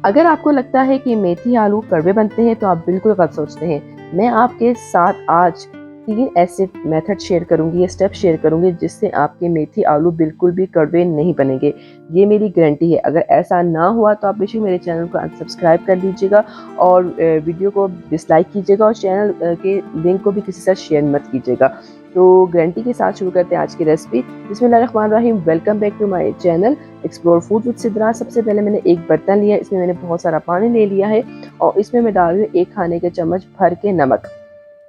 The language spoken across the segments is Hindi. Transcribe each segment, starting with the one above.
अगर आपको लगता है कि मेथी आलू कड़वे बनते हैं तो आप बिल्कुल गलत सोचते हैं। मैं आपके साथ आज 3 ऐसे मेथड शेयर करूँगी, ये स्टेप शेयर करूँगी जिससे आपके मेथी आलू बिल्कुल भी कड़वे नहीं बनेंगे। ये मेरी गारंटी है। अगर ऐसा ना हुआ तो आप बेशक मेरे चैनल को अनसब्सक्राइब कर लीजिएगा और वीडियो को डिसलाइक कीजिएगा और चैनल के लिंक को भी किसी से शेयर मत कीजिएगा। तो गारंटी के साथ शुरू करते हैं आज की रेसिपी। बिस्मिल्लाहिर्रहमानिर्रहीम। Welcome back to my channel explore food with Sidra. सबसे पहले मैंने एक बर्तन लिया, इसमें मैंने बहुत सारा पानी ले लिया है और इसमें मैं डाल रही हूँ 1 खाने के चम्मच भर के नमक।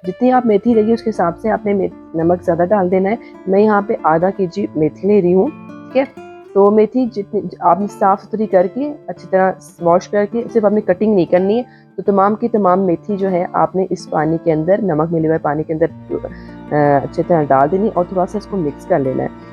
जितनी आप मेथी लेगी उसके हिसाब से आपने नमक ज़्यादा डाल देना है। मैं यहाँ पे आधा केजी मेथी ले रही हूँ, ठीक है। तो मेथी जितनी आपने साफ़ सुथरी करके अच्छी तरह वॉश करके, सिर्फ आपने कटिंग नहीं करनी है। तो तमाम की तमाम मेथी जो है आपने इस पानी के अंदर, नमक मिले हुए पानी के अंदर अच्छी तरह डाल देनी और थोड़ा सा इसको मिक्स कर लेना है।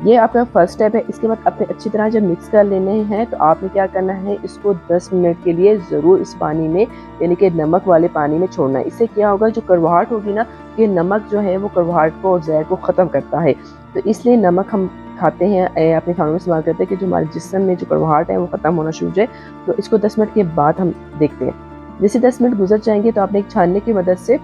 ये आपका फर्स्ट स्टेप है। इसके बाद आपने अच्छी तरह जब मिक्स कर लेने हैं तो आपने क्या करना है, इसको 10 मिनट के लिए ज़रूर इस पानी में, यानी कि नमक वाले पानी में छोड़ना है। इससे क्या होगा, जो कड़वाहट होगी ना, ये नमक जो है वो कड़वाहट को और जहर को ख़त्म करता है। तो इसलिए नमक हम खाते हैं, अपने खानों में इस्तेमाल करते हैं कि जो हमारे जिस्म में जो कड़वाहट है वो ख़त्म होना शुरू हो जाए। तो इसको 10 मिनट के बाद हम देखते हैं। जैसे 10 मिनट गुजर जाएंगे तो आपने एक छानने की मदद से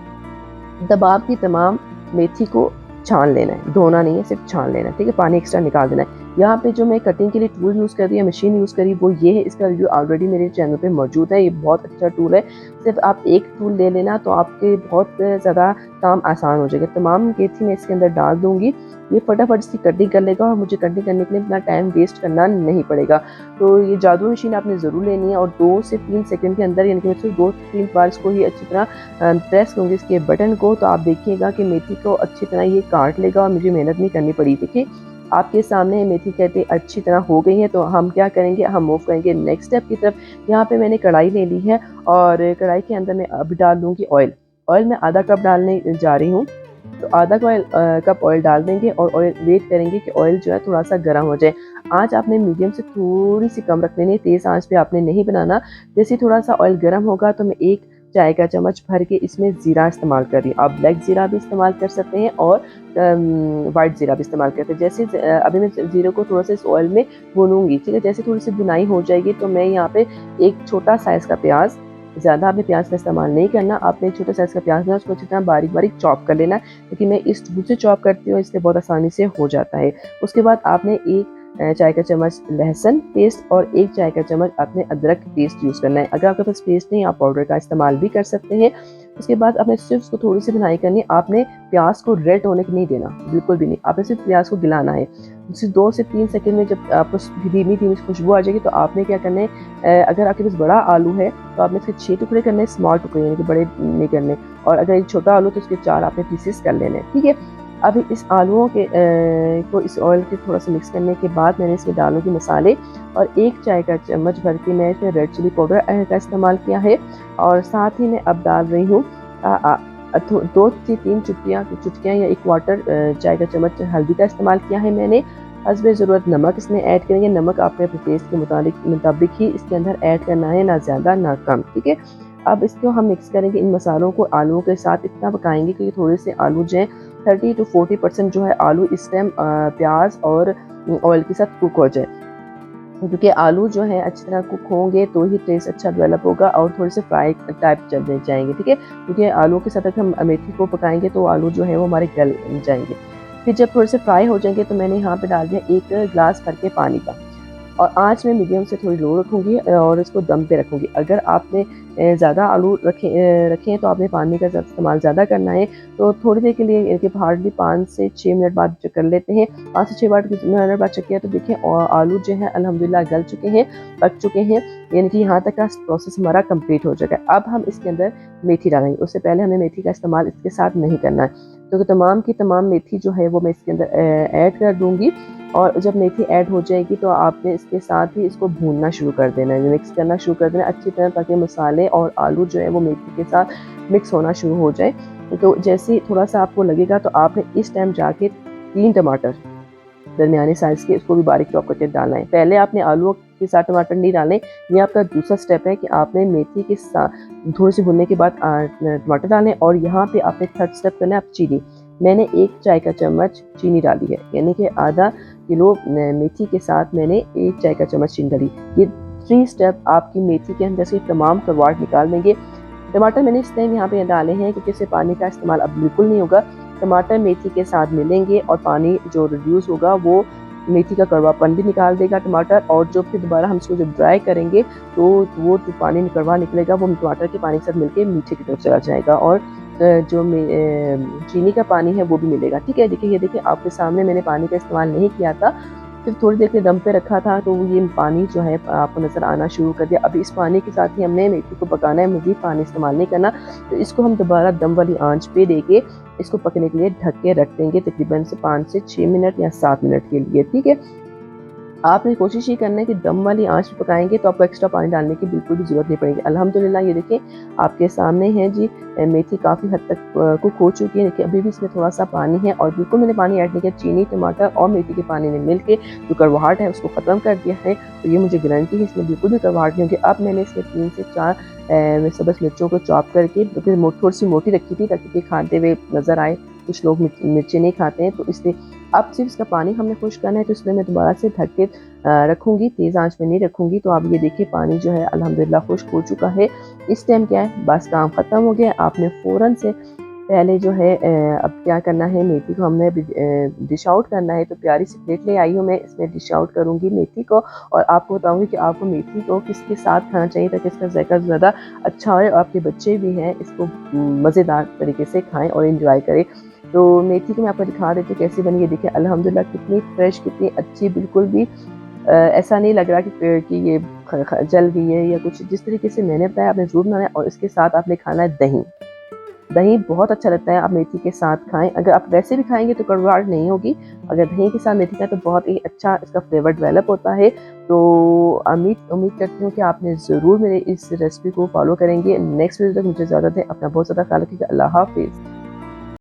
दबाव की तमाम मेथी को छान लेना है। धोना नहीं है, सिर्फ छान लेना है, ठीक है। पानी एक्स्ट्रा निकाल देना है। यहाँ पे जो मैं कटिंग के लिए टूल यूज़ कर रही है, मशीन यूज़ करी, वो ये है। इसका रिव्यू ऑलरेडी मेरे चैनल पे मौजूद है। ये बहुत अच्छा टूल है। सिर्फ आप एक टूल ले लेना तो आपके बहुत ज़्यादा काम आसान हो जाएगा। तमाम मेथी मैं इसके अंदर डाल दूँगी। ये फटाफट इसकी कटिंग कर लेगा और मुझे कटिंग करने के लिए इतना टाइम वेस्ट करना नहीं पड़ेगा। तो ये जादू मशीन आपने ज़रूर लेनी है और 2 से 3 सेकंड के अंदर, यानी कि मैं सिर्फ 2-3 बार इसको ही अच्छी तरह प्रेस करूँगी इसके बटन को, तो आप देखिएगा कि मेथी को अच्छी तरह ये काट लेगा और मुझे मेहनत नहीं करनी पड़ी। देखिए आपके सामने मेथी कहते अच्छी तरह हो गई है। तो हम क्या करेंगे, हम मूव करेंगे नेक्स्ट स्टेप की तरफ। यहाँ पे मैंने कढ़ाई ले ली है और कढ़ाई के अंदर मैं अब डाल दूँगी ऑयल। ऑयल मैं आधा कप डालने जा रही हूँ। तो आधा कप ऑयल डाल देंगे और ऑयल वेट करेंगे कि ऑयल जो है थोड़ा सा गर्म हो जाए। आँच आपने मीडियम से थोड़ी सी कम रख लेनी है, तेज़ आँच पे आपने नहीं बनाना। जैसे थोड़ा सा ऑयल गर्म होगा तो मैं 1 चाय का चम्मच भर के इसमें ज़ीरा इस्तेमाल कर रही हूँ। आप ब्लैक ज़ीरा भी इस्तेमाल कर सकते हैं और वाइट ज़ीरा भी इस्तेमाल करते हैं। जैसे अभी मैं ज़ीरे को थोड़ा सा इस ऑयल में भूनूँगी, ठीक है। जैसे थोड़ी सी भुनाई हो जाएगी तो मैं यहाँ पे एक छोटा साइज़ का प्याज, ज़्यादा आपने प्याज का इस्तेमाल नहीं करना, आपने एक छोटे साइज़ का प्याज लेना, उसको अच्छी तरह बारीक-बारीक चॉप कर लेना है, क्योंकि मैं इस टूल से चॉप करती हूँ, इसलिए बहुत आसानी से हो जाता है। उसके बाद आपने 1 चाय का चम्मच लहसुन पेस्ट और 1 चाय का चम्मच आपने अदरक पेस्ट यूज़ करना है। अगर आपके पास पेस्ट नहीं, आप पाउडर का इस्तेमाल भी कर सकते हैं। उसके बाद आपने सिर्फ उसको थोड़ी सी भुनाई करनी है। आपने प्याज को रेड होने नहीं देना, बिल्कुल भी नहीं। आपने सिर्फ प्याज को गिलाना है। उसी 2 से 3 सेकंड में जब आपको धीमी-धीमी खुशबू आ जाएगी तो आपने क्या करना है, अगर आपके पास बड़ा आलू है तो आपने इसके 6 टुकड़े करने हैं, स्मॉल टुकड़े, यानी कि बड़े नहीं करने। और अगर एक छोटा आलू तो उसके 4 आपने पीसेस कर लेने हैं, ठीक है। अभी इस आलूओं के को इस ऑयल के थोड़ा सा मिक्स करने के बाद मैंने इसमें डालूँगी मसाले और 1 चाय का चम्मच भर के मैं इसमें रेड चिली पाउडर का इस्तेमाल किया है और साथ ही मैं अब डाल रही हूँ 2 से 3 चुटकियाँ या 1 क्वार्टर चाय का चम्मच हल्दी का इस्तेमाल किया है मैंने। हस्बे ज़रूरत नमक इसमें ऐड करेंगे। नमक आपने अपने टेस्ट के मुताबिक ही इसके अंदर ऐड करना है, ना ज़्यादा ना कम, ठीक है। अब इसको हम मिक्स करेंगे, इन मसालों को आलूओं के साथ इतना पकाएंगे कि थोड़े से आलू जो है 30 to 40% जो है आलू इस टाइम प्याज और ऑयल के साथ कुक हो जाए, क्योंकि आलू जो है अच्छी तरह कुक होंगे तो ही टेस्ट अच्छा डेवलप होगा और थोड़े से फ्राई टाइप चल जाएंगे, ठीक है। क्योंकि आलू के साथ अगर हम मेथी को पकाएंगे तो आलू जो है वो हमारे गल जाएंगे। फिर जब थोड़े से फ्राई हो जाएंगे तो मैंने यहाँ पे डाल दिया 1 गिलास भर के पानी का और आँच में मीडियम से थोड़ी लो रखूँगी और इसको दम पे रखूँगी। अगर आपने ज़्यादा आलू रखे हैं तो आपने पानी का इस्तेमाल ज़्यादा करना है। तो थोड़ी देर के लिए, यानी हार्डली 5 से 6 मिनट बाद जो कर लेते हैं, 5 से 6 मिनट बाद चेक किया तो देखिए आलू जो है अल्हम्दुलिल्लाह गल चुके हैं, पक चुके हैं, यानी कि यहाँ तक का प्रोसेस हमारा कंप्लीट हो जाएगा। अब हम इसके अंदर मेथी डालेंगे। उससे पहले हमें मेथी का इस्तेमाल इसके साथ नहीं करना है। तो तमाम की तमाम मेथी जो है वो मैं इसके अंदर ऐड कर दूँगी और जब मेथी ऐड हो जाएगी तो आपने इसके साथ ही इसको भूनना शुरू कर देना है, मिक्स करना शुरू कर देना है अच्छी तरह, ताकि मसाले और आलू जो है वो मेथी के साथ मिक्स होना शुरू हो जाए। तो जैसे थोड़ा सा आपको लगेगा तो आपने इस टाइम जाके 3 टमाटर दरमियाने साइज़ के, इसको भी बारीक चॉप करके डालना है। पहले आपने आलू के साथ टमाटर नहीं डालने। ये आपका दूसरा स्टेप है कि आपने मेथी के साथ थोड़ी सी भुनने के बाद टमाटर डालने और यहाँ पे आपने थर्ड स्टेप करना है अब चीनी। मैंने 1 चाय का चम्मच चीनी डाली है, यानी कि आधा किलो मेथी के साथ मैंने 1 चाय का चम्मच चीनी डाली। ये 3 स्टेप आपकी मेथी के अंदर से तमाम कड़वाहट निकाल देंगे। टमाटर मैंने इस टाइम यहाँ पे डाले हैं क्योंकि इससे पानी का इस्तेमाल अब बिल्कुल नहीं होगा। टमाटर मेथी के साथ मिलेंगे और पानी जो रिड्यूस होगा वो मेथी का कड़वापन भी निकाल देगा टमाटर, और जो फिर दोबारा हम इसको जब ड्राई करेंगे तो वो जो पानी कड़वा निकलेगा वो टमाटर के पानी के साथ मिलके मीठे की तरफ चला जाएगा, और जो चीनी का पानी है वो भी मिलेगा। ठीक है, देखिए ये देखिए आपके सामने मैंने पानी का इस्तेमाल नहीं किया था, सिर्फ थोड़ी देर के दम पे रखा था, तो ये पानी जो है आपको नज़र आना शुरू कर दिया। अभी इस पानी के साथ ही हमने मेथी को पकाना है, मज़ीद पानी इस्तेमाल नहीं करना। तो इसको हम दोबारा दम वाली आंच पे देके इसको पकने के लिए ढक के रख देंगे तकरीबन से 5 से 6 मिनट या 7 मिनट के लिए। ठीक है, आपने कोशिश ये करना है कि दम वाली आंच पे पकाएंगे तो आपको एक्स्ट्रा पानी डालने की बिल्कुल भी ज़रूरत नहीं पड़ेगी। अल्हम्दुलिल्लाह ये देखिए आपके सामने है जी, मेथी काफ़ी हद तक कुक हो चुकी है। देखिए अभी भी इसमें थोड़ा सा पानी है और बिल्कुल मैंने पानी ऐड नहीं किया। चीनी, टमाटर और मेथी के पानी ने मिल के जो कड़वाहट है उसको ख़त्म कर दिया है, और ये मुझे गारंटी है इसमें बिल्कुल भी कड़वाहट नहीं होगी। अब मैंने इसमें 3 से 4 सब्ज़ मिर्चों को चॉप करके, तो फिर थोड़ी सी मोटी रखी थी ताकि खाते हुए नज़र आए। कुछ लोग मिर्ची नहीं खाते हैं, तो इसलिए अब सिर्फ इसका पानी हमने खुश करना है, तो इसलिए मैं दोबारा से ढक के रखूँगी, तेज़ आंच में नहीं रखूँगी। तो आप ये देखिए पानी जो है अल्हम्दुलिल्लाह खुश्क हो चुका है। इस टाइम क्या है, बस काम ख़त्म हो गया। आपने फ़ौरन से पहले जो है अब क्या करना है, मेथी को हमने डिश आउट करना है। तो प्यारी सी प्लेट ले आई हूँ मैं, इसमें डिश आउट करूँगी मेथी को, और आपको बताऊँगी कि आपको मेथी को किसके साथ खाना चाहिए ताकि इसका जायका ज़्यादा अच्छा हो, और आपके बच्चे भी हैं इसको मज़ेदार तरीके से खाएँ और इंजॉय करें। तो मेथी को मैं आपको दिखा देती हूँ कैसी बनी है। देखिए अल्हम्दुलिल्लाह कितनी फ्रेश, कितनी अच्छी, बिल्कुल भी ऐसा नहीं लग रहा कि ये जल गई है या कुछ। जिस तरीके से मैंने बताया आपने ज़रूर बनाना है, और इसके साथ आपने खाना है दही। दही बहुत अच्छा लगता है, आप मेथी के साथ खाएं। अगर आप वैसे भी खाएंगे तो कड़वाहट नहीं होगी, अगर दही के साथ मेथी खाएं तो बहुत ही अच्छा इसका फ्लेवर डेवलप होता है। तो उम्मीद करती हूँ कि आपने ज़रूर मेरे इस रेसिपी को फॉलो करेंगे। नेक्स्ट वीडियो तक मुझे इजाज़त है, अपना बहुत ज़्यादा ख्याल रखिएगा। अल्लाह हाफिज़।